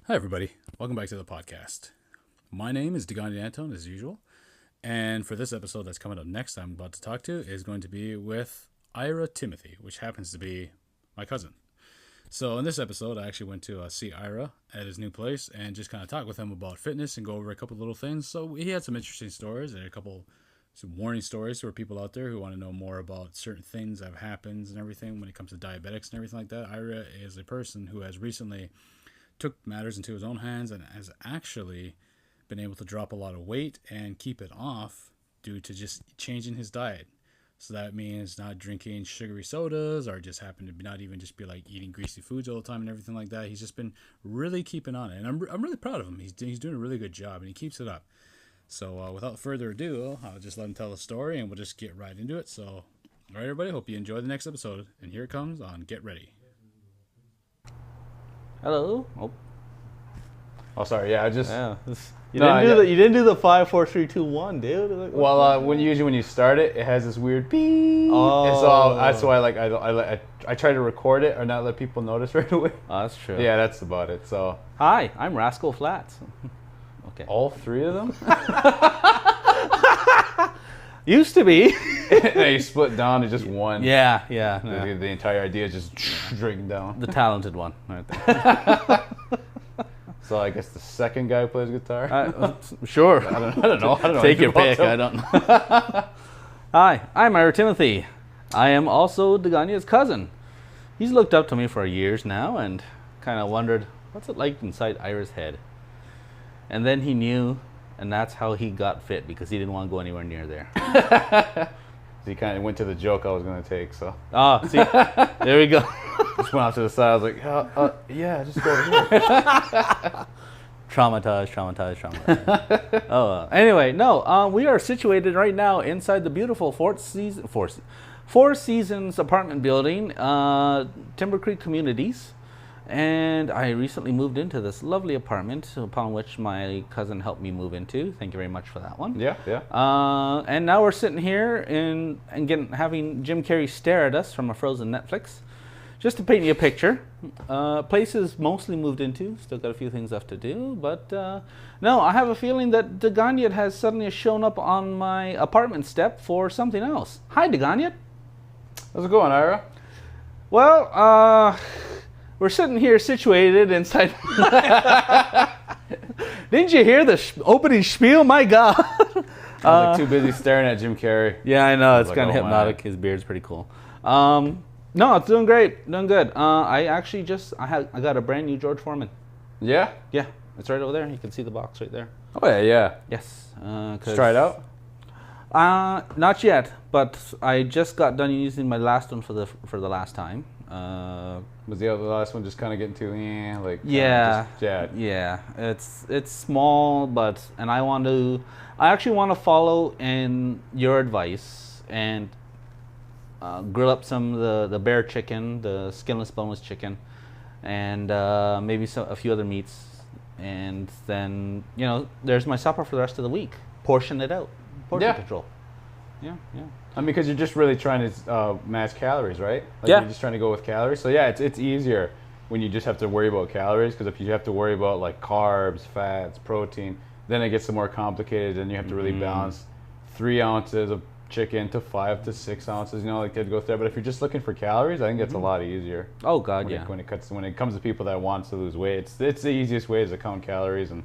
Hi, everybody. Welcome back to the podcast. My name is DeGandhi Anton, as usual. And for this episode that's coming up next, I'm about to talk to is going to be with Ira Timothy, which happens to be my cousin. So in this episode, I actually went to see Ira at his new place and just kind of talk with him about fitness and go over a couple little things. So he had some interesting stories and some warning stories for people out there who want to know more about certain things that have happened and everything when it comes to diabetics and everything like that. Ira is a person who has recently took matters into his own hands and has actually been able to drop a lot of weight and keep it off due to just changing his diet. So that means not drinking sugary sodas or just happen to not even just be like eating greasy foods all the time and everything like that. He's just been really keeping on it. And I'm really proud of him. He's doing a really good job and he keeps it up. So without further ado, I'll just let him tell the story and we'll just get right into it. So, all right, everybody, hope you enjoy the next episode. And here it comes on Get Ready. Hello. Oh, sorry. Yeah, I just. Yeah. You didn't do the 5, 4, 3, 2, 1, dude. Like, well, when you start it, it has this weird beep. Oh. And so that's why I try to record it or not let people notice right away. Oh, that's true. Yeah, that's about it. So. Hi, I'm Rascal Flats. Okay. All three of them. Used to be. They split down to just one. Yeah. The entire idea is just drinking down. The talented one, right there. So I guess the second guy who plays guitar. Sure. I don't know. Take your pick. I don't know. Hi, I'm Ira Timothy. I am also DeGandhi's cousin. He's looked up to me for years now and kind of wondered what's it like inside Ira's head. And then he knew, and that's how he got fit because he didn't want to go anywhere near there. He kind of went to the joke I was going to take. So. Oh, see, there we go. Just went off to the side. I was like, yeah, just go over here. Traumatized. Anyway, no, we are situated right now inside the beautiful Four Seasons apartment building, Timber Creek Communities. And I recently moved into this lovely apartment upon which my cousin helped me move into. Thank you very much for that one. Yeah. And now we're sitting here having Jim Carrey stare at us from a frozen Netflix. Just to paint you a picture, place is mostly moved into. Still got a few things left to do, but no, I have a feeling that DeGandhi has suddenly shown up on my apartment step for something else. Hi, DeGandhi. How's it going, Ira? Well, we're sitting here situated inside. Didn't you hear the opening spiel? My God. I was too busy staring at Jim Carrey. Yeah, I know. It's kind of hypnotic. His beard's pretty cool. No, it's doing great. Doing good. I got a brand new George Foreman. Yeah? Yeah, it's right over there. You can see the box right there. Oh, yeah. Yes. Let's try it out? Not yet, but I just got done using my last one for the last time. Was the last one just kind of getting too, Yeah. Yeah. It's small, and I actually want to follow in your advice and grill up some of the bear chicken, the skinless, boneless chicken, and maybe a few other meats, and then there's my supper for the rest of the week. Portion it out. Portion control. Yeah. I mean, because you're just really trying to match calories, right? Yeah. You're just trying to go with calories. So yeah, it's easier when you just have to worry about calories, because if you have to worry about like carbs, fats, protein, then it gets more complicated, and you have to really balance 3 ounces of chicken to 5 to 6 ounces, to go through. But if you're just looking for calories, I think it's a lot easier. Oh God, when it comes to people that want to lose weight, it's the easiest way is to count calories. And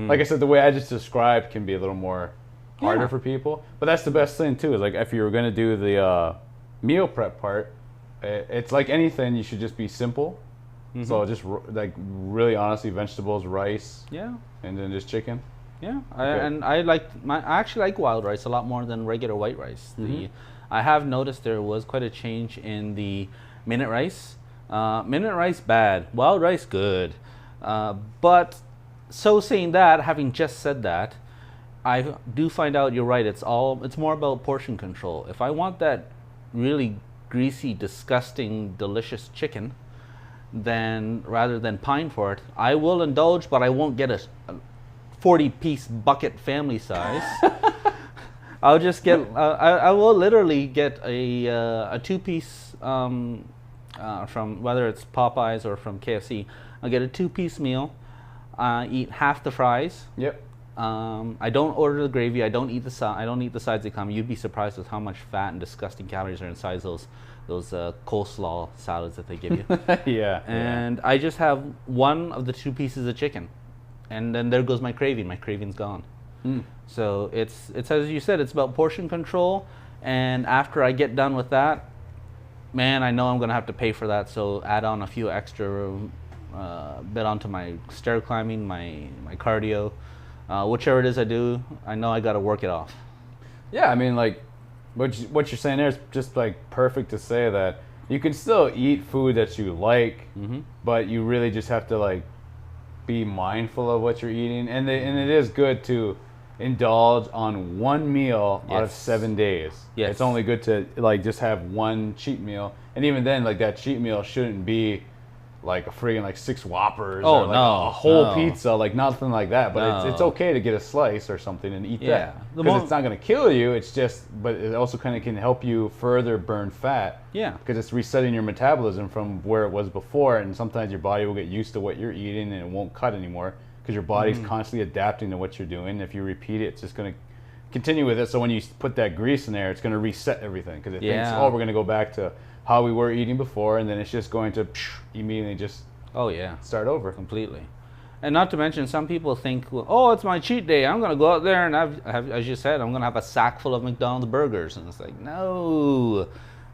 like I said, the way I just described can be a little more harder for people. But that's the best thing too. Is like if you were going to do the meal prep part, it's like anything. You should just be simple. So just like really honestly, vegetables, rice, and then just chicken. Yeah, I actually like wild rice a lot more than regular white rice. I have noticed there was quite a change in the minute rice. Minute rice bad, wild rice good. But so saying that, having just said that, I do find out you're right. It's more about portion control. If I want that really greasy, disgusting, delicious chicken, then rather than pine for it, I will indulge, but I won't get a 40-piece bucket family size. I'll just get. I will literally get a 2-piece from whether it's Popeyes or from KFC. I'll get a 2-piece meal. I eat half the fries. Yep. I don't order the gravy. I don't eat the sides that come. You'd be surprised with how much fat and disgusting calories are inside those coleslaw salads that they give you. Yeah. And I just have one of the 2 pieces of chicken, and then there goes my craving. My craving's gone. So it's as you said. It's about portion control. And after I get done with that, man, I know I'm gonna have to pay for that. So add on a few extra bit onto my stair climbing, my cardio, whichever it is I do. I know I got to work it off. Yeah, I mean, like what you're saying there is just like perfect to say that you can still eat food that you like, but you really just have to like be mindful of what you're eating, and it is good to indulge on one meal out of 7 days. Yes. It's only good to like just have one cheat meal, and even then, like that cheat meal shouldn't be like a friggin' like 6 Whoppers or like a whole pizza, like nothing like that. But it's okay to get a slice or something and eat that, because it's not gonna kill you. It's just, but it also kind of can help you further burn fat. Yeah. Because it's resetting your metabolism from where it was before, and sometimes your body will get used to what you're eating and it won't cut anymore because your body's constantly adapting to what you're doing. If you repeat it, it's just gonna continue with it. So when you put that grease in there, it's gonna reset everything because it thinks, oh, we're gonna go back to how we were eating before, and then it's just going to immediately just start over completely. And not to mention, some people think, well, oh, it's my cheat day, I'm going to go out there and have, as you said, I'm going to have a sack full of McDonald's burgers. And it's like, no.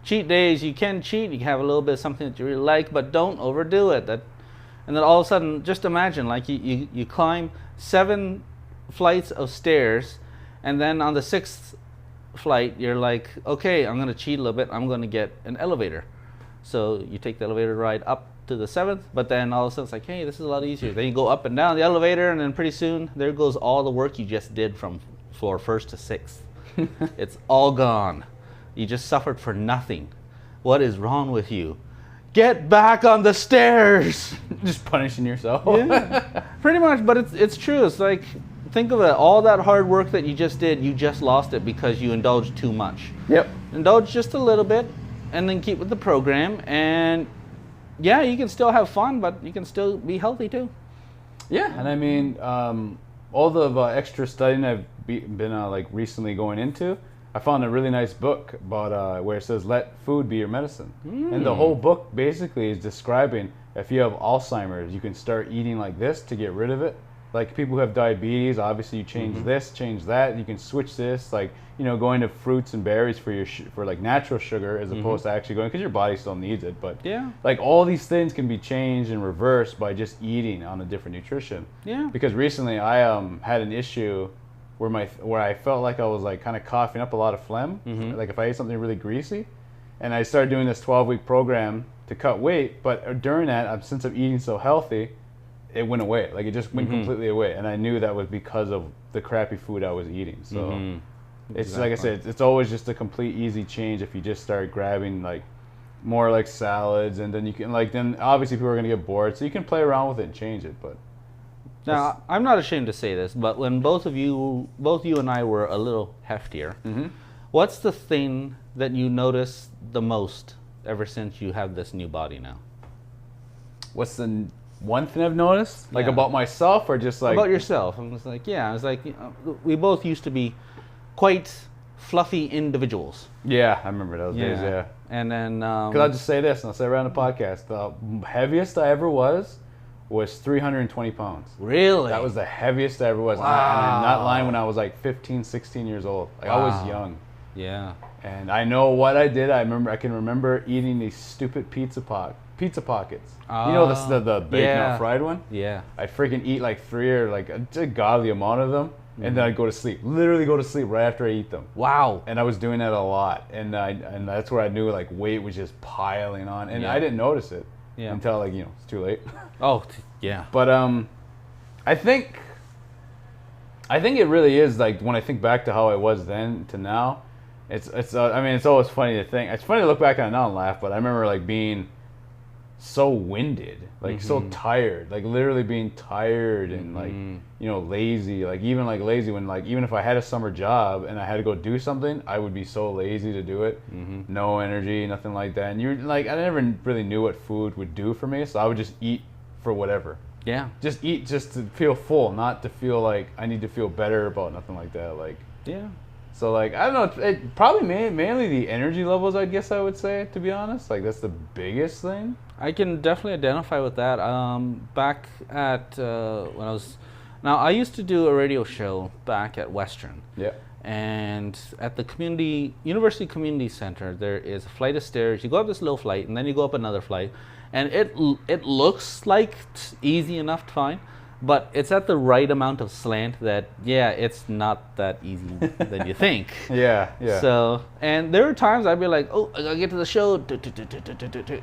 Cheat days, you can cheat, you can have a little bit of something that you really like, but don't overdo it. And then all of a sudden, just imagine, like you climb 7 flights of stairs, and then on the 6th flight, you're like, okay, I'm going to cheat a little bit, I'm going to get an elevator. So you take the elevator ride up to the 7th, but then all of a sudden it's like, hey, this is a lot easier. Then you go up and down the elevator, and then pretty soon there goes all the work you just did from floor 1st to 6th. It's all gone. You just suffered for nothing. What is wrong with you? Get back on the stairs. Just punishing yourself. Yeah, pretty much. But it's true. It's like, think of it, all that hard work that you just did, you just lost it because you indulged too much. Yep. Indulge just a little bit, and then keep with the program, and yeah, you can still have fun, but you can still be healthy too. Yeah, and I mean, all the extra studying I've been like recently going into, I found a really nice book about where it says, let food be your medicine. And the whole book basically is describing, if you have Alzheimer's, you can start eating like this to get rid of it. Like people who have diabetes, obviously you change this, change that. You can switch this, like, you know, going to fruits and berries for your for like natural sugar as opposed to actually going, because your body still needs it. But like all these things can be changed and reversed by just eating on a different nutrition. Yeah. Because recently I had an issue where I felt like I was like kind of coughing up a lot of phlegm, like if I ate something really greasy, and I started doing this 12-week program to cut weight. But during that, since I'm eating so healthy, it went away. Like it just went completely away, and I knew that was because of the crappy food I was eating. So it's like I said, it's always just a complete easy change if you just start grabbing like more like salads, and then you can then obviously people are gonna get bored, so you can play around with it and change it. But now I'm not ashamed to say this, but when both you and I were a little heftier, what's the thing that you notice the most ever since you have this new body now? What's the one thing I've noticed, like about myself, or just like about yourself? I was like, I was like, we both used to be quite fluffy individuals. Yeah, I remember those days. Yeah, and then because I'll just say this, and I'll say around the podcast, the heaviest I ever was 320 pounds. Really? That was the heaviest I ever was. Wow. And I'm not lying, when I was like 15, 16 years old. Like I was young. Yeah. And I know what I did. I can remember eating these stupid pizza pockets. You know the bacon out fried one? Yeah. I'd freaking eat like 3 or like a godly amount of them, and then I'd go to sleep. Literally go to sleep right after I eat them. Wow. And I was doing that a lot, and that's where I knew like weight was just piling on, and I didn't notice it until like it's too late. Oh yeah. But I think it really is, like when I think back to how I was then to now, it's I mean, it's always funny to think. It's funny to look back on it now and laugh, but I remember like being so winded, like so tired, like literally being tired and like lazy, like even like lazy when like even if I had a summer job and I had to go do something, I would be so lazy to do it. No energy, nothing like that. And you're like, I never really knew what food would do for me, so I would just eat for whatever. Yeah. Just eat just to feel full, not to feel like I need to feel better about nothing like that. Like, Yeah. so like I don't know, it probably mainly the energy levels. I guess I would say, to be honest, like that's the biggest thing. I can definitely identify with that. Back at when I used to do a radio show back at Western. Yeah. And at the University Community Center, there is a flight of stairs. You go up this little flight, and then you go up another flight, and it looks like it's easy enough to find, but it's at the right amount of slant that it's not that easy than you think. Yeah. So, and there were times I'd be like, oh, I gotta get to the show.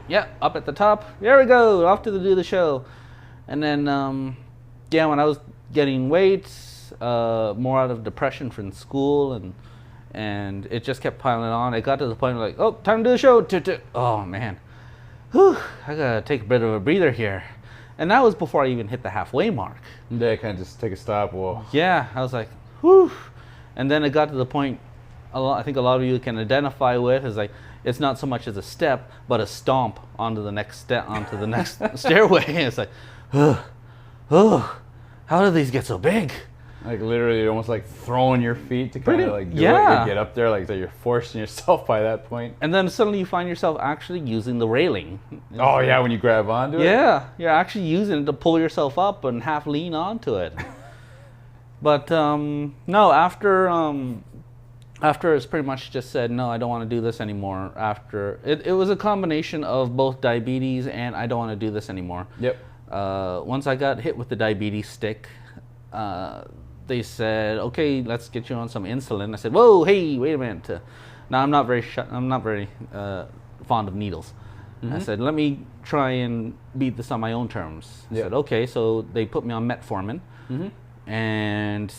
Yeah, up at the top. There we go, off to do the show. And then, when I was getting weight, more out of depression from school, and it just kept piling on. It got to the point where like, oh, time to do the show. Oh man, whew, I gotta take a bit of a breather here. And that was before I even hit the halfway mark. Yeah, kind of just take a stop. Whoa. Yeah, I was like, whew. And then it got to the point, I think a lot of you can identify with, is like, it's not so much as a step, but a stomp onto the next step, onto the next stairway. It's like, how do these get so big? Like literally, you're almost like throwing your feet to kind of like do it. Yeah. You get up there, like that you're forcing yourself by that point. And then suddenly you find yourself actually using the railing. Oh yeah, when you grab onto it. Yeah, you're actually using it to pull yourself up and half lean onto it. But no, after it's pretty much just said, no, I don't want to do this anymore. After it was a combination of both diabetes and I don't want to do this anymore. Yep. Once I got hit with the diabetes stick, they said, okay, let's get you on some insulin. I said, whoa, hey, wait a minute. Now I'm not very fond of needles. Mm-hmm. I said, let me try and beat this on my own terms. I said, okay, so they put me on metformin. Mm-hmm. And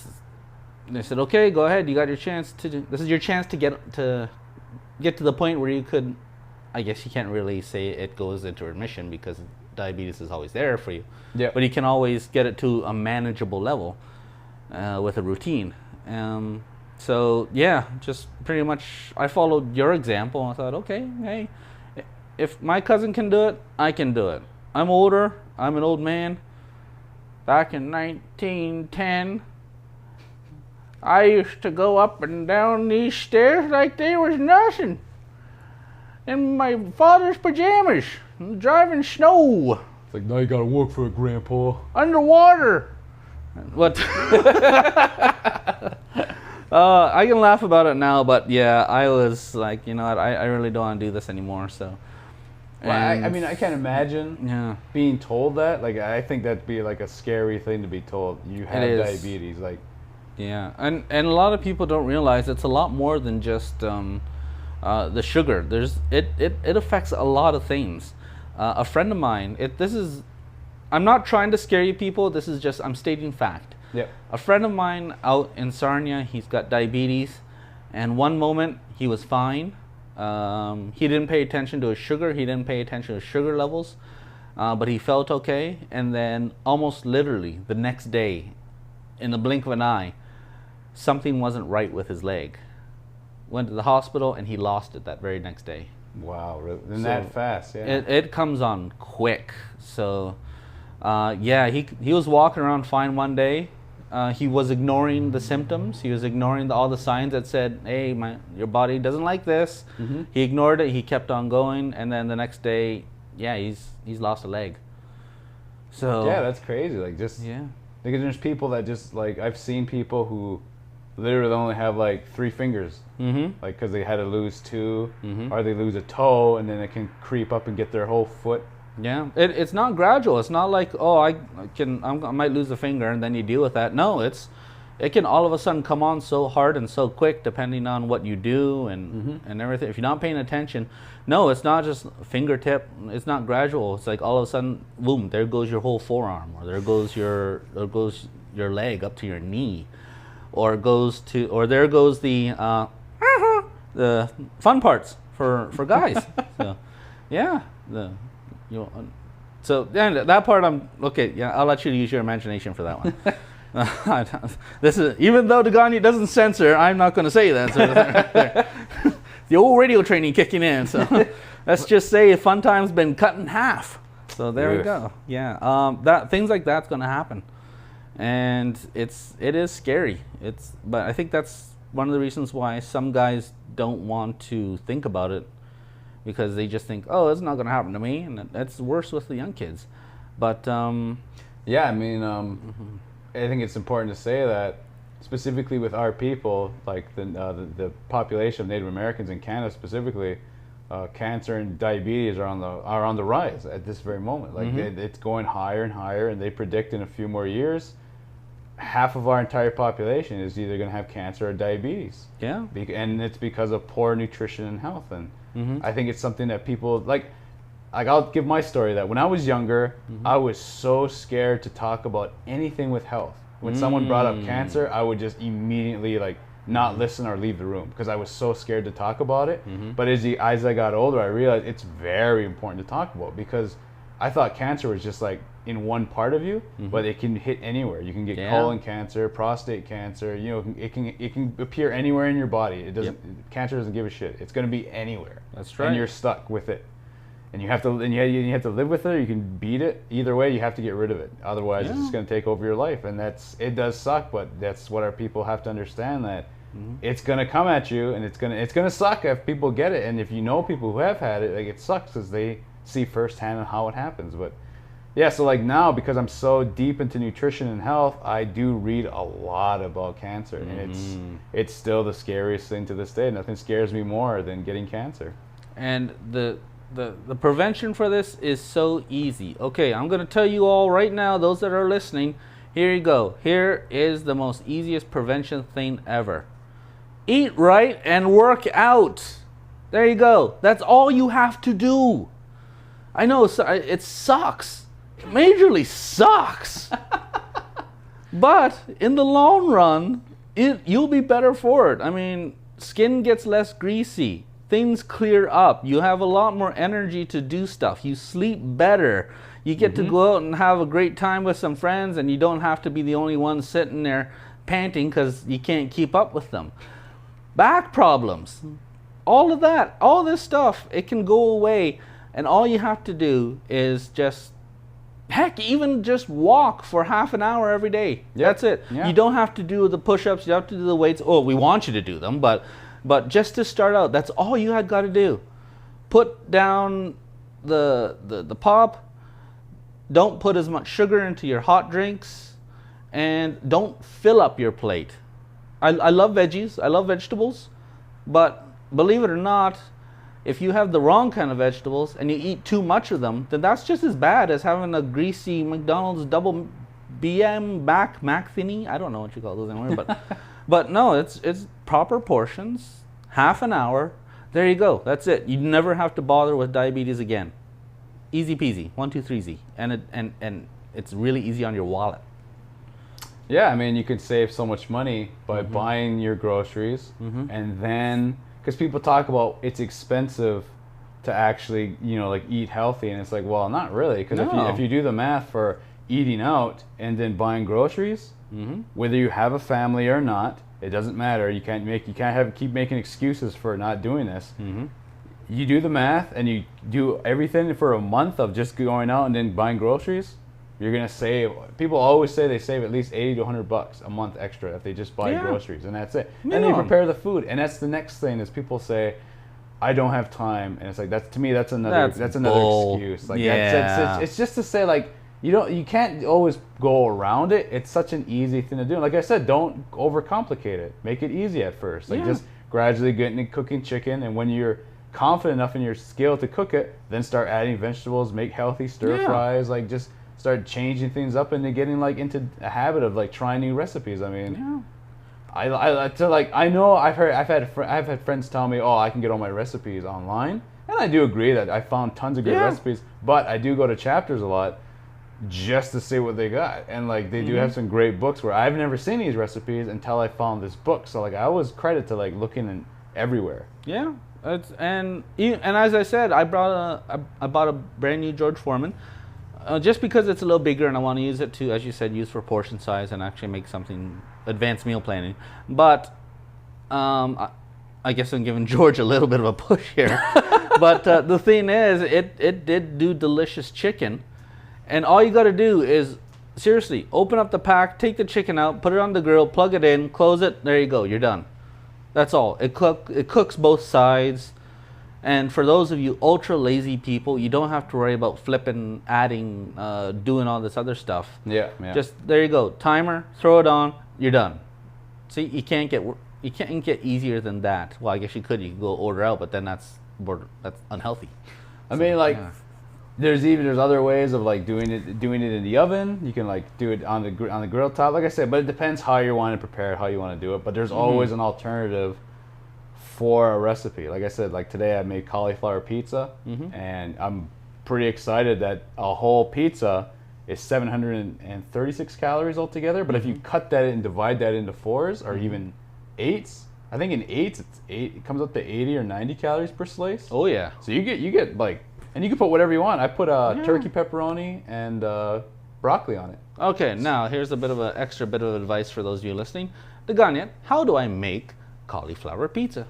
they said, okay, go ahead. You got your chance this is your chance to get to the point where you could, I guess you can't really say it goes into remission because diabetes is always there for you. Yeah. But you can always get it to a manageable level with a routine. So yeah, just pretty much I followed your example. I thought, okay, hey, if my cousin can do it, I can do it. I'm older. I'm an old man. Back in 1910, I used to go up and down these stairs like they was nothing. In my father's pajamas, driving snow. It's like, now you gotta work for it, Grandpa. Underwater. What? I can laugh about it now, but yeah, I was like, you know what, I really don't want to do this anymore, so. Well, I mean, I can't imagine being told that. Like, I think that'd be like a scary thing to be told. You have diabetes, like. Yeah, and a lot of people don't realize it's a lot more than just the sugar. It affects a lot of things. A friend of mine, I'm not trying to scare you people. This is just, I'm stating fact. Yep. A friend of mine out in Sarnia, he's got diabetes, and one moment he was fine. He didn't pay attention to his sugar. He didn't pay attention to his sugar levels, but he felt okay. And then almost literally the next day, in the blink of an eye, something wasn't right with his leg. Went to the hospital and he lost it that very next day. Wow, and that fast, yeah. It comes on quick. So, he was walking around fine one day. He was ignoring the symptoms. He was ignoring all the signs that said, hey, your body doesn't like this. Mm-hmm. He ignored it. He kept on going. And then the next day, he's lost a leg. So yeah, that's crazy. Like, just, because there's people that just, like, I've seen people who literally only have like 3 fingers, like because they had to lose 2, or they lose a toe, and then it can creep up and get their whole foot. Yeah, it's not gradual. It's not like, oh, I might lose a finger and then you deal with that. No, it can all of a sudden come on so hard and so quick depending on what you do and everything. If you're not paying attention, no, it's not just fingertip. It's not gradual. It's like all of a sudden, boom, there goes your whole forearm, or there goes your leg up to your knee, or there goes the fun parts for guys. So, yeah, so that part I'm okay. Yeah, I'll let you use your imagination for that one. This is, even though Degani doesn't censor, I'm not going to say that. So the old radio training kicking in. So let's just say Fun Time's been cut in half. So there we go. Yeah. That things like that's going to happen, and it is scary. But I think that's one of the reasons why some guys don't want to think about it, because they just think, oh, it's not going to happen to me, and that's worse with the young kids. But yeah, I mean, I think it's important to say that specifically with our people, like the population of Native Americans in Canada specifically, cancer and diabetes are on the rise at this very moment. Like it's going higher and higher, and they predict in a few more years, half of our entire population is either going to have cancer or diabetes. Yeah, and it's because of poor nutrition and health. And I think it's something that people like. I'll give my story that when I was younger, I was so scared to talk about anything with health. When someone brought up cancer, I would just immediately like not listen or leave the room because I was so scared to talk about it. But as I got older, I realized it's very important to talk about, because I thought cancer was just like in one part of you, but it can hit anywhere. You can get colon cancer, prostate cancer. You know, it can appear anywhere in your body. It doesn't. Cancer doesn't give a shit. It's going to be anywhere. That's right. And you're stuck with it. And you have to live with it, or you can beat it. Either way, you have to get rid of it. Otherwise, it's just going to take over your life, and it does suck. But that's what our people have to understand, that it's going to come at you, and it's going to suck if people get it. And if you know people who have had it, like, it sucks because they see firsthand how it happens. But yeah, so like now, because I'm so deep into nutrition and health, I do read a lot about cancer, and it's still the scariest thing to this day. Nothing scares me more than getting cancer. And the prevention for this is so easy. Okay, I'm going to tell you all right now, those that are listening, here you go. Here is the most easiest prevention thing ever. Eat right and work out. There you go. That's all you have to do. I know it sucks. It majorly sucks. But in the long run, you'll be better for it. I mean, skin gets less greasy. Things clear up. You have a lot more energy to do stuff. You sleep better. You get to go out and have a great time with some friends, and you don't have to be the only one sitting there panting because you can't keep up with them. Back problems, all of that, all this stuff, it can go away, and all you have to do is even just walk for half an hour every day. Yep. That's it. Yeah. You don't have to do the push-ups. You don't have to do the weights. Oh, we want you to do them, but just to start out, that's all you had got to do. Put down the pop. Don't put as much sugar into your hot drinks, and don't fill up your plate. I love veggies. I love vegetables, but believe it or not, if you have the wrong kind of vegetables and you eat too much of them, then that's just as bad as having a greasy McDonald's double BM Mac thingy. I don't know what you call those anymore, but no, it's proper portions, half an hour. There you go. That's it. You never have to bother with diabetes again. Easy peasy. 1, 2, 3 Z, and it's really easy on your wallet. Yeah, I mean, you could save so much money by buying your groceries, and then, because people talk about it's expensive to actually, like, eat healthy, and it's like, well, not really, because if you do the math for eating out and then buying groceries, whether you have a family or not, it doesn't matter. You can't keep making excuses for not doing this. You do the math and you do everything for a month of just going out and then buying groceries, you're gonna save. People always say they save at least $80 to $100 a month extra if they just buy groceries, and that's it. And they prepare the food, and that's the next thing is people say, I don't have time, and it's like that's another excuse. Like it's just to say, like, you can't always go around it. It's such an easy thing to do. Like I said, don't overcomplicate it. Make it easy at first. Like just gradually get into cooking chicken, and when you're confident enough in your skill to cook it, then start adding vegetables, make healthy stir fries, like just start changing things up, and then getting like into a habit of like trying new recipes. I mean, I've had friends tell me, oh, I can get all my recipes online, and I do agree that I found tons of good recipes, but I do go to Chapters a lot just to see what they got, and like they do have some great books where I've never seen these recipes until I found this book. So like I always credit to like looking everywhere. Yeah, and as I said, I bought a brand new George Foreman. Just because it's a little bigger and I want to use it to, as you said, use for portion size and actually make something advanced meal planning. But I guess I'm giving George a little bit of a push here. But the thing is, it did do delicious chicken. And all you got to do is, seriously, open up the pack, take the chicken out, put it on the grill, plug it in, close it. There you go. You're done. That's all. It cooks both sides. And for those of you ultra lazy people, you don't have to worry about flipping, adding, doing all this other stuff. Yeah. Just there you go. Timer, throw it on, you're done. See, you can't get easier than that. Well, I guess you could go order out, but then that's unhealthy. I mean, like, there's other ways of like doing it in the oven. You can like do it on the grill top, like I said, but it depends how you want to prepare it, how you want to do it. But there's always an alternative for a recipe. Like I said, like today I made cauliflower pizza, and I'm pretty excited that a whole pizza is 736 calories altogether. But if you cut that and divide that into 4s or even 8s, I think in 8s it comes up to 80 or 90 calories per slice. Oh yeah. So you get like, and you can put whatever you want. I put turkey pepperoni and broccoli on it. Okay, now here's a extra bit of advice for those of you listening. Daganya, how do I make cauliflower pizza?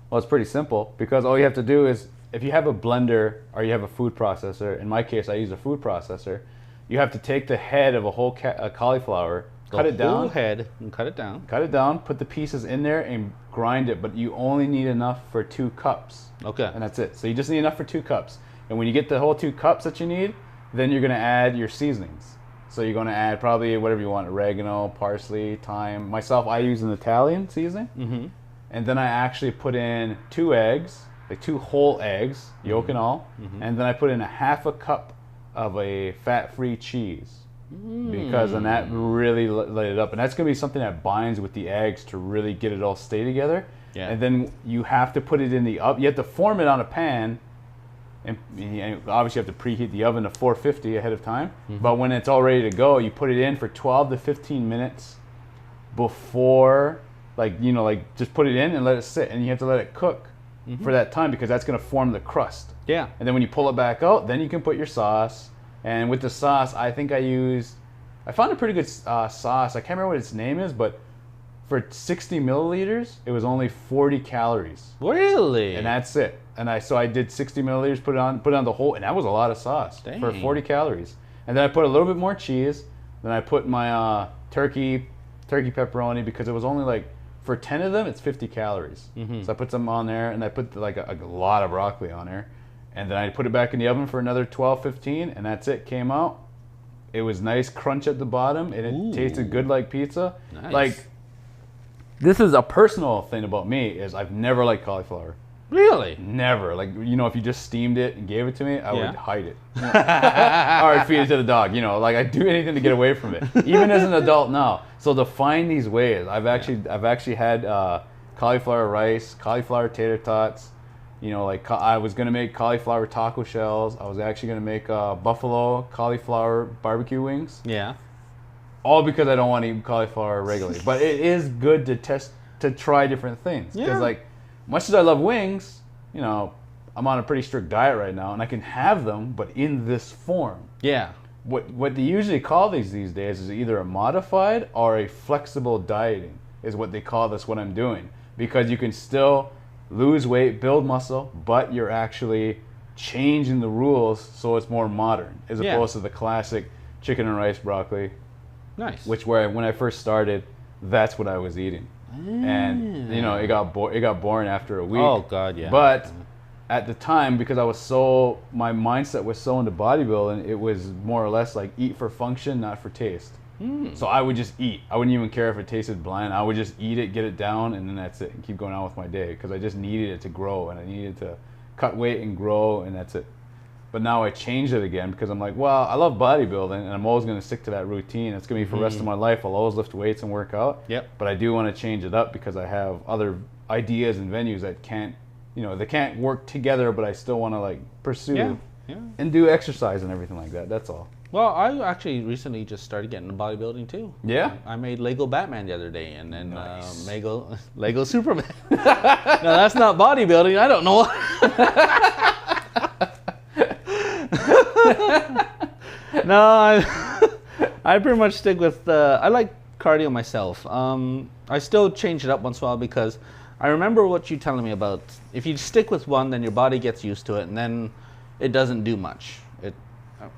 Well, it's pretty simple, because all you have to do is, if you have a blender or you have a food processor, in my case I use a food processor, you have to take the head of a whole cauliflower, cut it down. The whole head and cut it down. Cut it down, put the pieces in there and grind it, but you only need enough for 2 cups. Okay. And that's it. So you just need enough for 2 cups. And when you get the whole 2 cups that you need, then you're going to add your seasonings. So you're going to add probably whatever you want, oregano, parsley, thyme. Myself, I use an Italian seasoning. And then I actually put in 2 eggs, like 2 whole eggs, yolk and all. And then I put in a half a cup of a fat-free cheese. Because then that really lit it up. And that's going to be something that binds with the eggs to really get it all stay together. Yeah. And then you have to put it in the oven. You have to form it on a pan. And obviously you have to preheat the oven to 450 ahead of time. But when it's all ready to go, you put it in for 12 to 15 minutes before, just put it in and let it sit. And you have to let it cook for that time, because that's going to form the crust. Yeah. And then when you pull it back out, then you can put your sauce. And with the sauce, I think I found a pretty good sauce. I can't remember what its name is, but for 60 milliliters, it was only 40 calories. Really? And that's it. And so I did 60 milliliters, put it on the whole, and that was a lot of sauce. Dang. For 40 calories. And then I put a little bit more cheese. Then I put my turkey pepperoni, because it was only like, for 10 of them, it's 50 calories. So I put some on there, and I put like a lot of broccoli on there. And then I put it back in the oven for another 12, 15, and that's it. Came out. It was nice crunch at the bottom, and it tasted good like pizza. Nice. Like, this is a personal thing about me, is I've never liked cauliflower. Really? Never. Like, if you just steamed it and gave it to me, I would hide it. Or I'd feed it to the dog. Like, I'd do anything to get away from it, even as an adult now. So to find these ways, I've actually had cauliflower rice, cauliflower tater tots. I was gonna make cauliflower taco shells. I was actually gonna make buffalo cauliflower barbecue wings. Yeah. All because I don't want to eat cauliflower regularly. But it is good to try different things. Because like, much as I love wings, I'm on a pretty strict diet right now, and I can have them, but in this form. Yeah. What they usually call these days is either a modified or a flexible dieting is what they call this, what I'm doing. Because you can still lose weight, build muscle, but you're actually changing the rules so it's more modern, as opposed to the classic chicken and rice broccoli. Nice. When I first started, that's what I was eating. And it got boring after a week. Oh God, yeah. But at the time, because my mindset was so into bodybuilding, it was more or less like eat for function, not for taste. So I would just eat. I wouldn't even care if it tasted bland. I would just eat it, get it down, and then that's it, and keep going on with my day, because I just needed it to grow, and I needed to cut weight and grow, and that's it. But now I changed it again, because I'm like, well, I love bodybuilding, and I'm always going to stick to that routine. It's going to be for the rest of my life. I'll always lift weights and work out. Yep. But I do want to change it up, because I have other ideas and venues that they can't work together, but I still want to like pursue and do exercise and everything like that. That's all. Well, I actually recently just started getting into bodybuilding too. Yeah? I made Lego Batman the other day, and then Nice. Lego Superman. No, that's not bodybuilding. I don't know. No, I pretty much stick with. I like cardio myself. I still change it up once in a while, because I remember what you telling me about. If you stick with one, then your body gets used to it, and then it doesn't do much.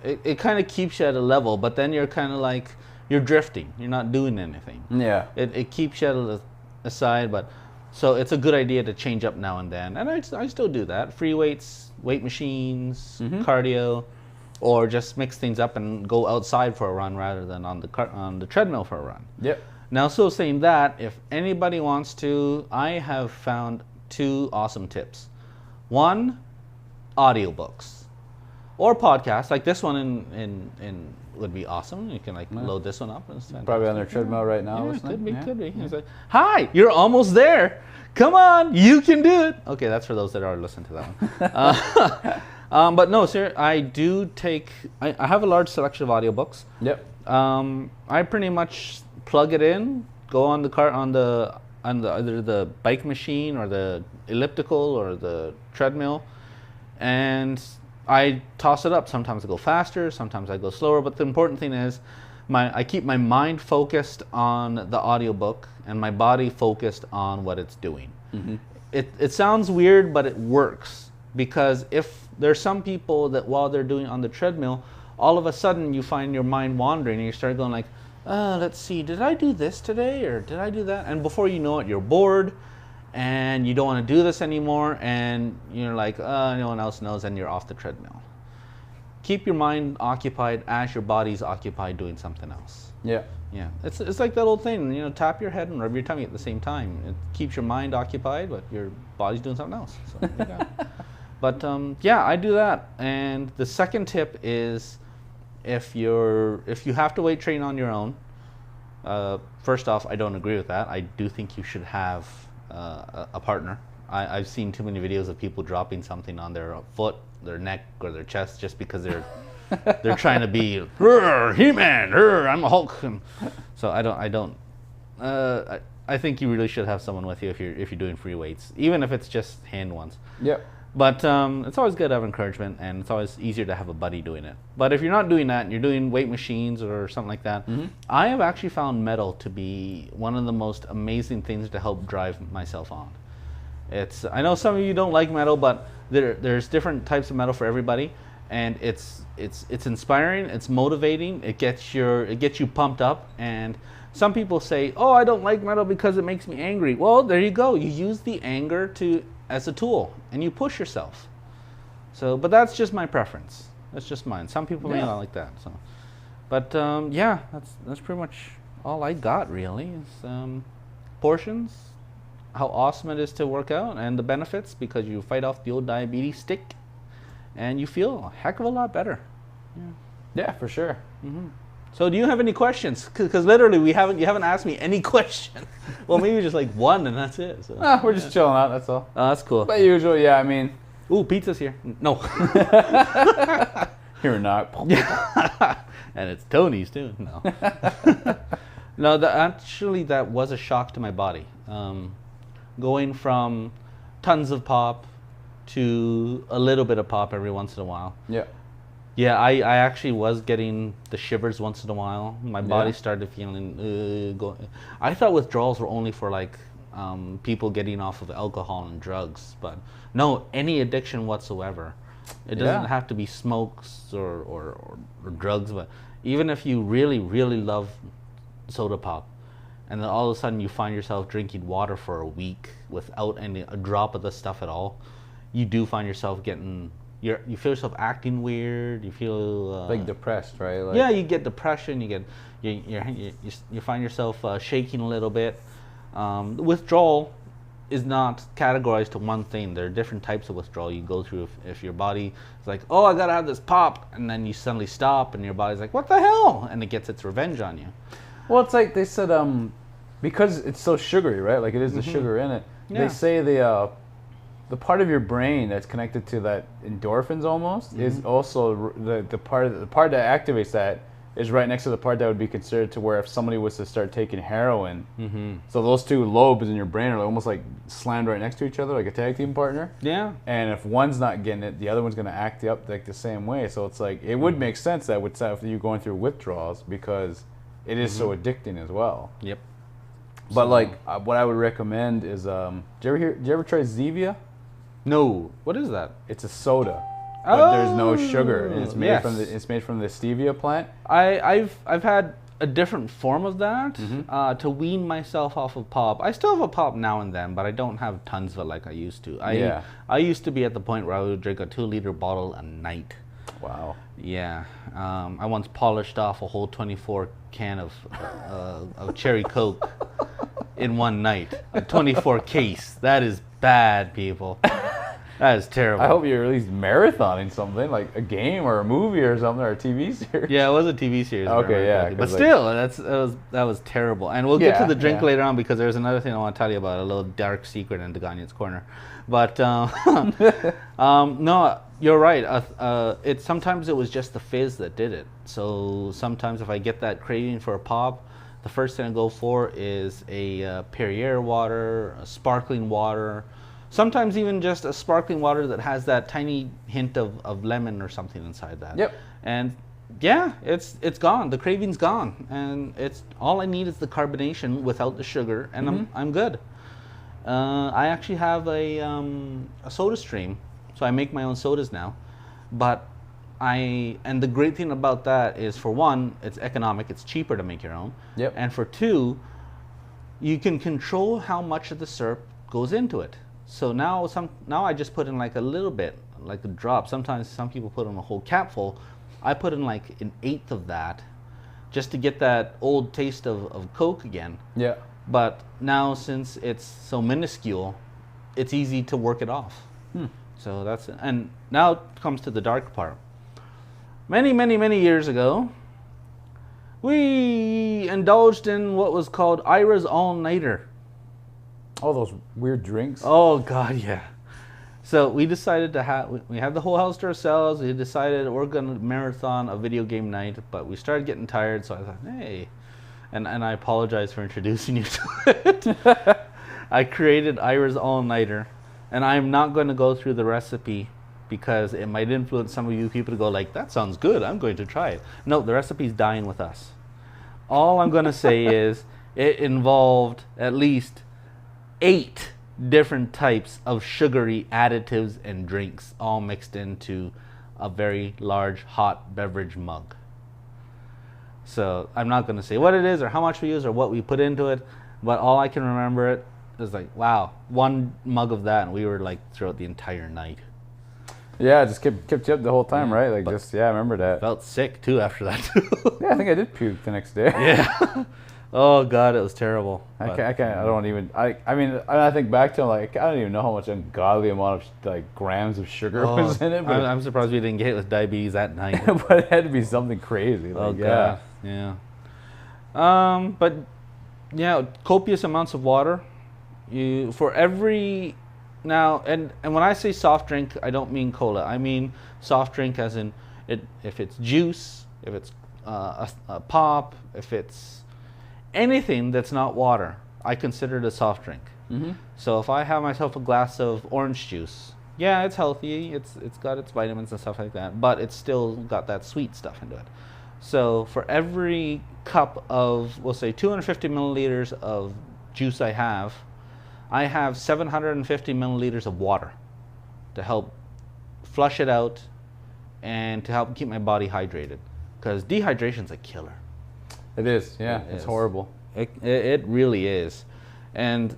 it kind of keeps you at a level, but then you're kind of like, you're drifting. You're not doing anything. Yeah. It keeps you at a side, but so it's a good idea to change up now and then. And I still do that. Free weights, weight machines, cardio, or just mix things up and go outside for a run rather than on the treadmill for a run. Yep. Now, so saying that, if anybody wants to, I have found 2 awesome tips. One, audiobooks or podcasts like this one in would be awesome. You can load this one up. And Probably on their treadmill right now. Yeah, listening. could be. It's like, hi, you're almost there. Come on, you can do it. Okay, that's for those that are listening to that one. But no, sir, I do take. I have a large selection of audiobooks. Yep. I pretty much plug it in, go on the cart on the either the bike machine or the elliptical or the treadmill, and I toss it up. Sometimes I go faster, sometimes I go slower, but the important thing is I keep my mind focused on the audiobook and my body focused on what it's doing. Mm-hmm. It sounds weird, but it works, because if there's some people that while they're doing on the treadmill, all of a sudden you find your mind wandering and you start going like, let's see, did I do this today or did I do that? And before you know it, you're bored and you don't want to do this anymore, and you're like, no one else knows, and you're off the treadmill. Keep your mind occupied as your body's occupied doing something else. Yeah. Yeah, it's like that old thing, tap your head and rub your tummy at the same time. It keeps your mind occupied, but your body's doing something else. So, But yeah, I do that. And the second tip is, if you have to weight train on your own, first off, I don't agree with that. I do think you should have a partner. I've seen too many videos of people dropping something on their foot, their neck, or their chest just because they're trying to be He-Man, I'm a Hulk. So I think you really should have someone with you if you're doing free weights, even if it's just hand ones. Yep. But it's always good to have encouragement, and it's always easier to have a buddy doing it. But if you're not doing that and you're doing weight machines or something like that, I have actually found metal to be one of the most amazing things to help drive myself on. I know some of you don't like metal, but there's different types of metal for everybody, and it's inspiring, it's motivating, it gets you pumped up. And some people say, "Oh, I don't like metal because it makes me angry." Well, there you go. You use the anger as a tool, and you push yourself. So, but that's just my preference. That's just mine. Some people may not like that. So, but yeah, that's pretty much all I got really. Is portions, how awesome it is to work out, and the benefits, because you fight off the old diabetes stick, and you feel a heck of a lot better. Yeah, for sure. Mm-hmm. So do you have any questions? Because literally you haven't asked me any question. Well, maybe just like one and that's it. So. We're just chilling out, that's all. Oh, that's cool. But usually, yeah, I mean. Ooh, pizza's here. No. You're not. And it's Tony's too. No. No, actually that was a shock to my body. Going from tons of pop to a little bit of pop every once in a while. Yeah. Yeah, I actually was getting the shivers once in a while. My body started feeling. I thought withdrawals were only for like people getting off of alcohol and drugs, but no, any addiction whatsoever. It doesn't have to be smokes or drugs, but even if you really, really love soda pop, and then all of a sudden you find yourself drinking water for a week without a drop of the stuff at all, you do find yourself getting. You feel yourself acting weird. You feel like depressed, right? Like, yeah, you get depression. You find yourself shaking a little bit. Withdrawal is not categorized to one thing. There are different types of withdrawal you go through. If your body is like, oh, I gotta have this pop, and then you suddenly stop, and your body's like, what the hell? And it gets its revenge on you. Well, it's like they said, because it's so sugary, right? Like it is the sugar in it. Yeah. They say the part of your brain that's connected to that endorphins almost is also the part that activates that is right next to the part that would be considered to where if somebody was to start taking heroin, so those two lobes in your brain are almost like slammed right next to each other like a tag team partner. Yeah. And if one's not getting it, the other one's going to act up like the same way. So it's like it would make sense that with you going through withdrawals, because it is so addicting as well. Yep. But what I would recommend is, did you ever try Zevia? No. What is that? It's a soda. but there's no sugar, and it's made yes. from the stevia plant. I've had a different form of that Mm-hmm. to wean myself off of pop. I still have a pop now and then, but I don't have tons of it like I used to. I used to be at the point where I would drink a 2-liter bottle a night. Wow. Yeah, I once polished off a whole 24 can of cherry Coke in one night. A 24 case. That is bad, people. That is terrible. I hope you're at least marathoning something, like a game or a movie or something, or a TV series. Yeah, it was a TV series. Okay, yeah. But still, that was terrible. And we'll get to the drink later on, because there's another thing I want to tell you about, a little dark secret in Deganya's corner. But no, you're right. Sometimes it was just the fizz that did it. So sometimes if I get that craving for a pop, the first thing I go for is a Perrier water, a sparkling water. Sometimes even just a sparkling water that has that tiny hint of lemon or something inside that. Yep. And yeah, it's gone. The craving's gone, and it's all I need is the carbonation without the sugar, and I'm good. I actually have a soda stream, so I make my own sodas now. But and the great thing about that is, for one, it's economic. It's cheaper to make your own. Yep. And for two, you can control how much of the syrup goes into it. So now I just put in like a little bit, like a drop. Sometimes some people put in a whole capful. I put in like an eighth of that, just to get that old taste of Coke again. Yeah. But now, since it's so minuscule, it's easy to work it off. So that's it. And now it comes to the dark part. Many, many, many years ago, we indulged in what was called Ira's All-Nighter. All those weird drinks. Oh God, yeah. So we decided to we had the whole house to ourselves. We decided we're gonna marathon a video game night, but we started getting tired. So I thought, hey, and I apologize for introducing you to it. I created Ira's All-Nighter, and I'm not going to go through the recipe because it might influence some of you people to go like, that sounds good, I'm going to try it. No, the recipe's dying with us. All I'm going to say is it involved at least 8 different types of sugary additives and drinks, all mixed into a very large hot beverage mug. So I'm not going to say what it is or how much we use or what we put into it, but all I can remember it is like, wow, 1 mug of that, and we were like throughout the entire night. Yeah, it just kept you up the whole time, right? Like, just, I remember that. Felt sick too after that too. Yeah, I think I did puke the next day. Yeah. Oh God, it was terrible. I mean, I think back to, like, I don't even know how much ungodly amount of like grams of sugar was in it. But I'm surprised we didn't get hit with diabetes that night. but it had to be something crazy. Like, Oh God, yeah. But yeah, copious amounts of water. For every now, and when I say soft drink, I don't mean cola. I mean soft drink as in if it's juice, if it's a pop, if it's anything that's not water, I consider it a soft drink. So if I have myself a glass of orange juice, yeah, it's healthy. It's got its vitamins and stuff like that, but it's still got that sweet stuff into it. So for every cup of, we'll say 250 milliliters of juice I have 750 milliliters of water to help flush it out and to help keep my body hydrated. Because dehydration's a killer. It is, yeah. It's horrible. It really is. And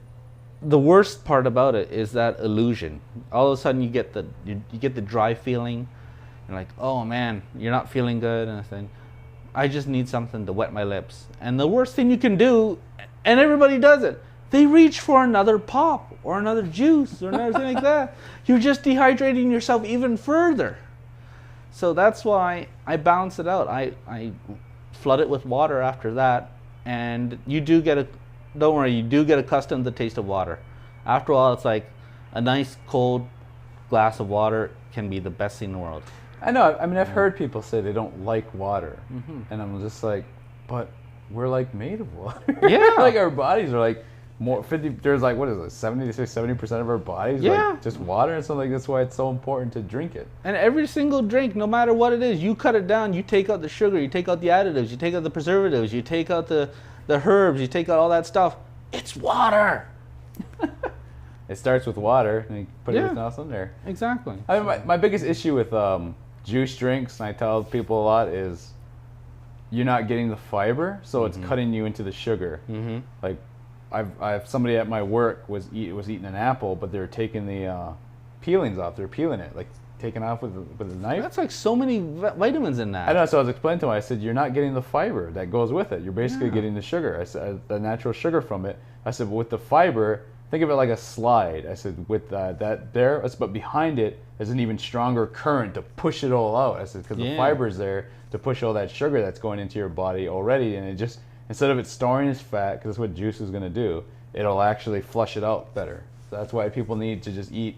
the worst part about it is that illusion. All of a sudden you get the dry feeling. You're like, oh man, you're not feeling good, and I think, I just need something to wet my lips. And the worst thing you can do, and everybody does it, they reach for another pop or another juice or another thing like that. You're just dehydrating yourself even further. So that's why I balance it out. I flood it with water after that, and you do get accustomed to the taste of water. After a while, it's like a nice cold glass of water can be the best thing in the world. I know. I mean, I've heard people say they don't like water, and I'm just like, but we're like made of water. Yeah. Like our bodies are like more 50. There's like, what is it, 70% of our bodies, like just water, and so like that's why it's so important to drink it. And every single drink, no matter what it is, you cut it down. You take out the sugar, you take out the additives, you take out the preservatives, you take out the herbs, you take out all that stuff. It's water. It starts with water, and you put everything else in there. Exactly. I mean, my biggest issue with juice drinks, and I tell people a lot, is you're not getting the fiber, so it's cutting you into the sugar. Mm-hmm. Like, I have somebody at my work was eating an apple, but they're taking the peelings off. They're peeling it, like taking off with a knife. That's like so many vitamins in that. I know. So I was explaining to him. I said, "You're not getting the fiber that goes with it. You're basically getting the sugar." I said, "The natural sugar from it." I said, "But with the fiber, think of it like a slide." I said, "With that there, but behind it is an even stronger current to push it all out." I said, "Because the fiber's there to push all that sugar that's going into your body already, and it just." Instead of it storing as fat, because that's what juice is going to do, it'll actually flush it out better. So that's why people need to just eat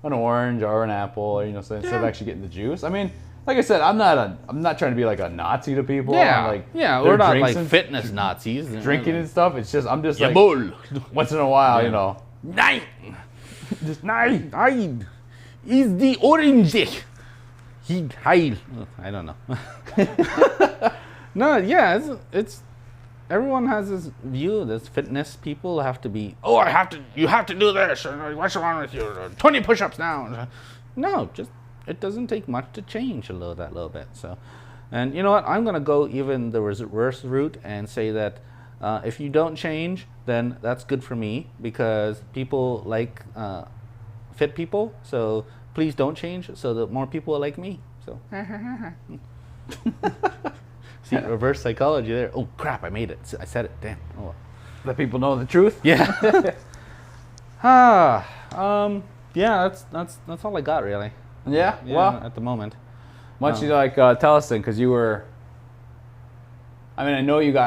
an orange or an apple, or, so instead of actually getting the juice. I mean, like I said, I'm not trying to be like a Nazi to people. Yeah, we're not like fitness Nazis. Drinking and stuff. It's just I'm just like once in a while, Nein, just nein. Is the orange he heil? I don't know. No, yeah, it's. Everyone has this view. This fitness people have to be. Oh, you have to do this. What's wrong with you? 20 push-ups now. No, just it doesn't take much to change that little bit. So, and you know what? I'm gonna go even the reverse route and say that if you don't change, then that's good for me because people like fit people. So please don't change, so that more people are like me. So. See, reverse psychology there. Oh crap! I made it. I said it. Damn. Oh well. Let people know the truth. Yeah. Yeah. That's all I got really. Yeah. Well, at the moment. Why don't you tell us then? Because you were. I mean, I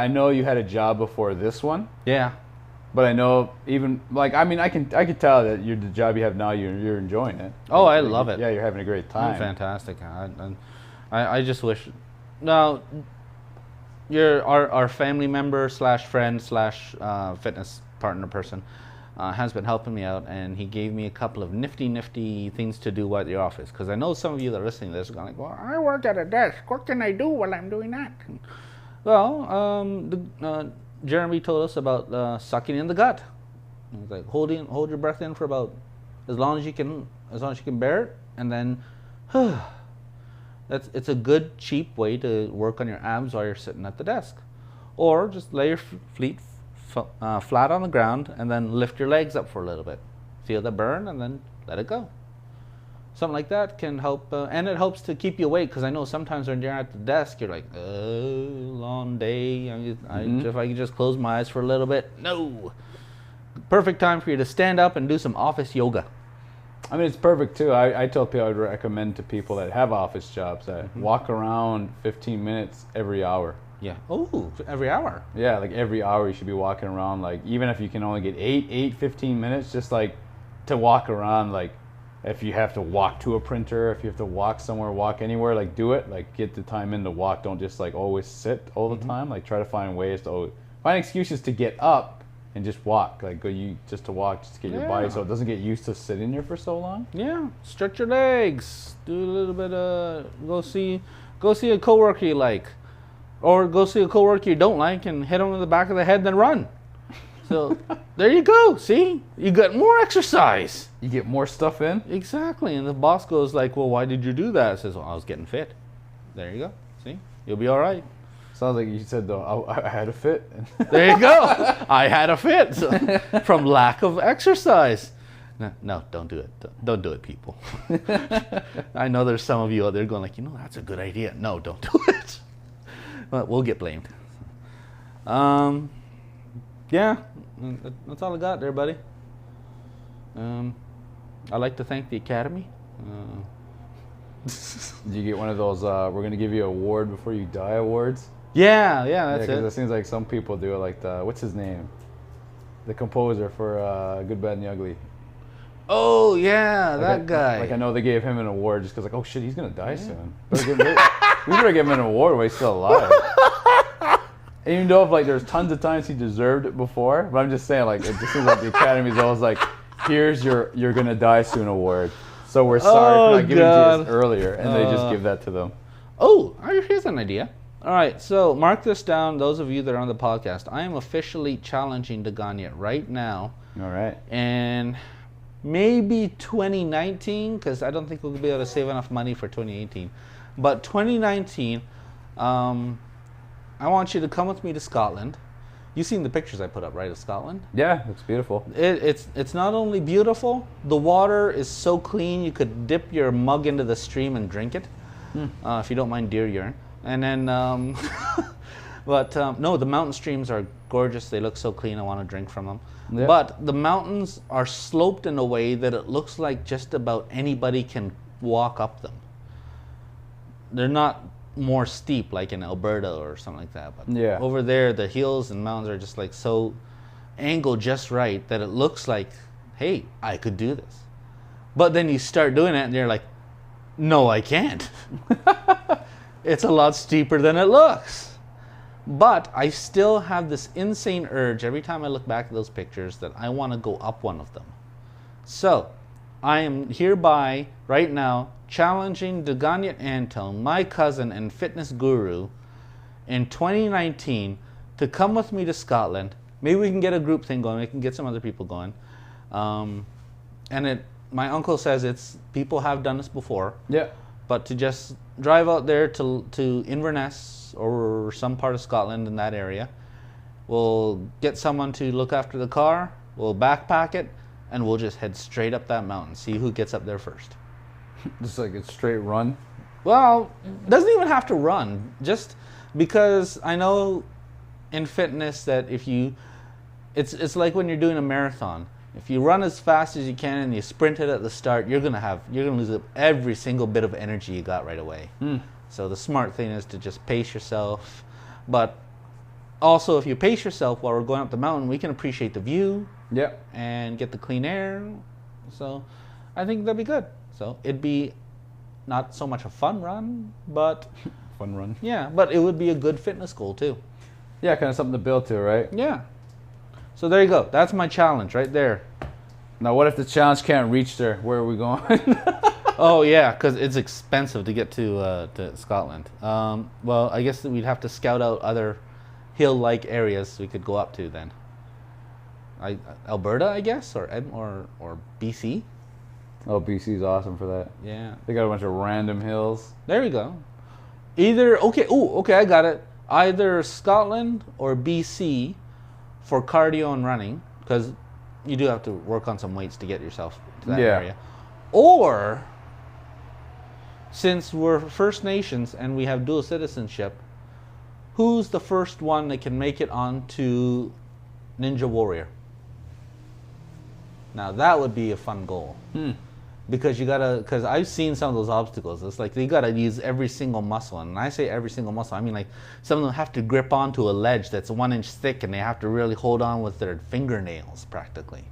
know you had a job before this one. Yeah. But I know I can tell that the job you have now you're enjoying it. Oh, I love it. Yeah, you're having a great time. Oh, fantastic. I just wish. Now. You're our family member / friend / fitness partner person has been helping me out, and he gave me a couple of nifty things to do at the office. Because I know some of you that are listening to this are going like, well, I work at a desk. What can I do while I'm doing that? Well, Jeremy told us about sucking in the gut. It's like hold your breath in for about as long as you can bear it, and then. It's a good, cheap way to work on your abs while you're sitting at the desk. Or just lay your feet flat on the ground and then lift your legs up for a little bit. Feel the burn and then let it go. Something like that can help, and it helps to keep you awake, because I know sometimes when you're at the desk, you're like, long day. If I could just close my eyes for a little bit. No. Perfect time for you to stand up and do some office yoga. I mean, it's perfect too. I tell people, I would recommend to people that have office jobs that walk around 15 minutes every hour. Yeah. Oh, every hour. Yeah, like every hour you should be walking around. Like even if you can only get 15 minutes, just like to walk around. Like if you have to walk to a printer, if you have to walk somewhere, walk anywhere, like do it. Like get the time in to walk. Don't just like always sit all the time. Like try to find ways to find excuses to get up. And just walk, like just to get your body so it doesn't get used to sitting there for so long. Yeah, stretch your legs. Do a little bit of go see a coworker you like, or go see a coworker you don't like and hit them in the back of the head, then run. So there you go. See, you got more exercise. You get more stuff in. Exactly, and the boss goes like, "Well, why did you do that?" I says, "Well, I was getting fit." There you go. See, you'll be all right. Sounds like you said though. I had a fit. There you go. I had a fit from lack of exercise. No, don't do it. Don't do it, people. I know there's some of you out there going like, that's a good idea. No, don't do it. But we'll get blamed. Yeah, that's all I got there, buddy. I'd like to thank the Academy. Did you get one of those? We're gonna give you an award before you die awards. Yeah, that's it. Because it seems like some people do it. Like what's his name? The composer for Good, Bad, and the Ugly. Oh yeah, that guy. Like I know they gave him an award just because like, oh shit, he's gonna die soon. We better give him an award while he's still alive. And even though like there's tons of times he deserved it before, but I'm just saying like it just seems like the Academy's always like, here's your you're gonna die soon award. So we're sorry for not giving it to us earlier, and they just give that to them. Oh, here's an idea. All right, so mark this down, those of you that are on the podcast. I am officially challenging Degania right now. All right. And maybe 2019, because I don't think we'll be able to save enough money for 2018. But 2019, I want you to come with me to Scotland. You've seen the pictures I put up, right, of Scotland? Yeah, it's beautiful. It's not only beautiful, the water is so clean you could dip your mug into the stream and drink it, if you don't mind deer urine. And then, no, the mountain streams are gorgeous. They look so clean, I want to drink from them. Yeah. But the mountains are sloped in a way that it looks like just about anybody can walk up them. They're not more steep like in Alberta or something like that, but Yeah. over there the hills and mountains are just like so angled just right that it looks like, hey, I could do this. But then you start doing it and you're like, no, I can't. It's a lot steeper than it looks. But I still have this insane urge every time I look back at those pictures that I want to go up one of them. So I am hereby right now challenging Deganyat Antone, my cousin and fitness guru, in 2019 to come with me to Scotland. Maybe we can get a group thing going. We can get some other people going. My uncle says people have done this before. Yeah. But to just drive out there to Inverness or some part of Scotland in that area, we'll get someone to look after the car, we'll backpack it, and we'll just head straight up that mountain, see who gets up there first. Just like a straight run. Well, doesn't even have to run. Just because I know in fitness that it's like when you're doing a marathon. If you run as fast as you can and you sprint it at the start, you're gonna lose every single bit of energy you got right away. So the smart thing is to just pace yourself. But also, if you pace yourself while we're going up the mountain, we can appreciate the view. Yeah. And get the clean air. So I think that'd be good. So it'd be not so much a fun run, but Fun run. yeah, but it would be a good fitness goal too. Yeah, kind of something to build to, right? Yeah. So there you go. That's my challenge right there. Now, what if the challenge can't reach there? Where are we going? Oh yeah, because it's expensive to get to Scotland. Well, I guess that we'd have to scout out other hill-like areas we could go up to then. Alberta, I guess, or BC. Oh, BC's awesome for that. Yeah. They got a bunch of random hills. There we go. Okay, I got it. Either Scotland or BC for cardio and running, because you do have to work on some weights to get yourself to that area. Or, since we're First Nations and we have dual citizenship, who's the first one that can make it onto Ninja Warrior? Now that would be a fun goal. Because because I've seen some of those obstacles. It's like you gotta use every single muscle. And when I say every single muscle, I mean like some of them have to grip onto a ledge that's 1 inch thick and they have to really hold on with their fingernails practically.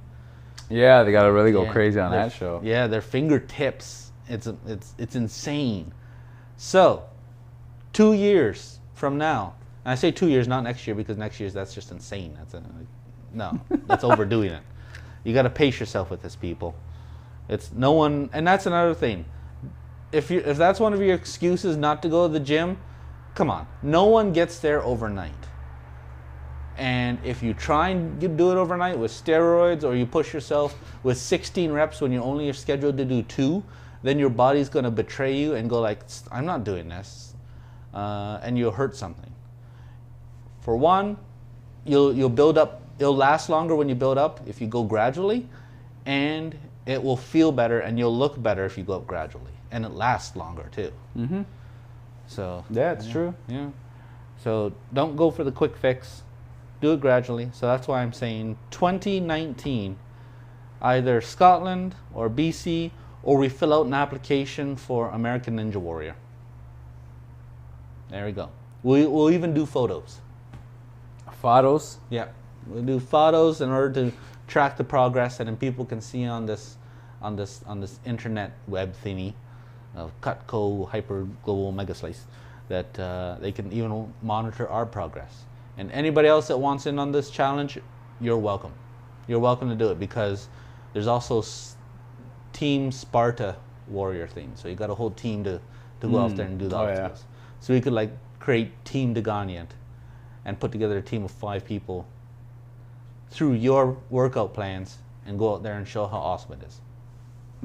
Yeah, they got to really go crazy on that show. Yeah, their fingertips. It's insane. So, 2 years from now, and I say 2 years, not next year, because next year's that's just insane. That's overdoing it. You got to pace yourself with this, people. It's no one, and that's another thing. If that's one of your excuses not to go to the gym, come on. No one gets there overnight. And if you try and do it overnight with steroids, or you push yourself with 16 reps when you only are scheduled to do 2, then your body's going to betray you and go like, I'm not doing this, and you'll hurt something. For one, you'll build up. It'll last longer when you build up if you go gradually, and it will feel better and you'll look better if you go up gradually, and it lasts longer too. So yeah, it's true. Yeah. So don't go for the quick fix. Do it gradually. So that's why I'm saying 2019, either Scotland or BC, or we fill out an application for American Ninja Warrior. There we go. We'll even do photos. Photos? Yeah. We'll do photos in order to track the progress, and then people can see on this internet web thingy of Cutco Hyper Global Mega Slice that they can even monitor our progress. And anybody else that wants in on this challenge, you're welcome. You're welcome to do it, because there's also Team Sparta Warrior thing. So you got a whole team to go out there and do the obstacles. Yeah. So we could like create Team Deganyat and put together a team of 5 people through your workout plans and go out there and show how awesome it is.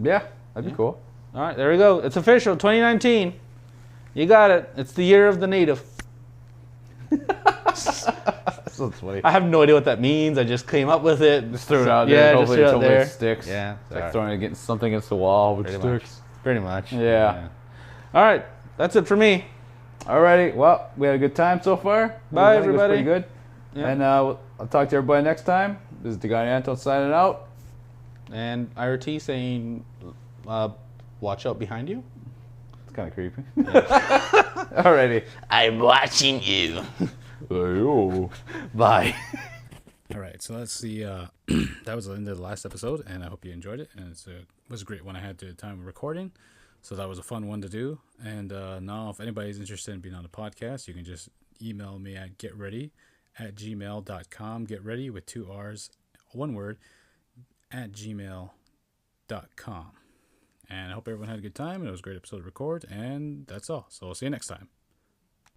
Yeah, that'd be cool. All right, there we go. It's official, 2019. You got it. It's the year of the native. That's funny. I have no idea what that means. I just came up with it. Just threw it out there. Yeah, just Hopefully, threw it out hopefully there. it sticks. Yeah, It's like throwing against something against the wall, which sticks. Pretty much. Yeah. All right, that's it for me. Alrighty, well, we had a good time so far. Bye, I think it was everybody. pretty good. Yeah. And I'll talk to everybody next time. This is Degani Anton signing out. And Ira T saying, watch out behind you. It's kind of creepy. Alrighty. I'm watching you. Ayo. Bye. All right, so that's the that was the end of the last episode, and I hope you enjoyed it. And it was a great one. I had the time of recording, so that was a fun one to do. And now, if anybody's interested in being on the podcast, you can just email me at getready@gmail.com. Get ready with 2 R's, one word, at gmail.com. And I hope everyone had a good time. And it was a great episode to record. And that's all. So I'll see you next time.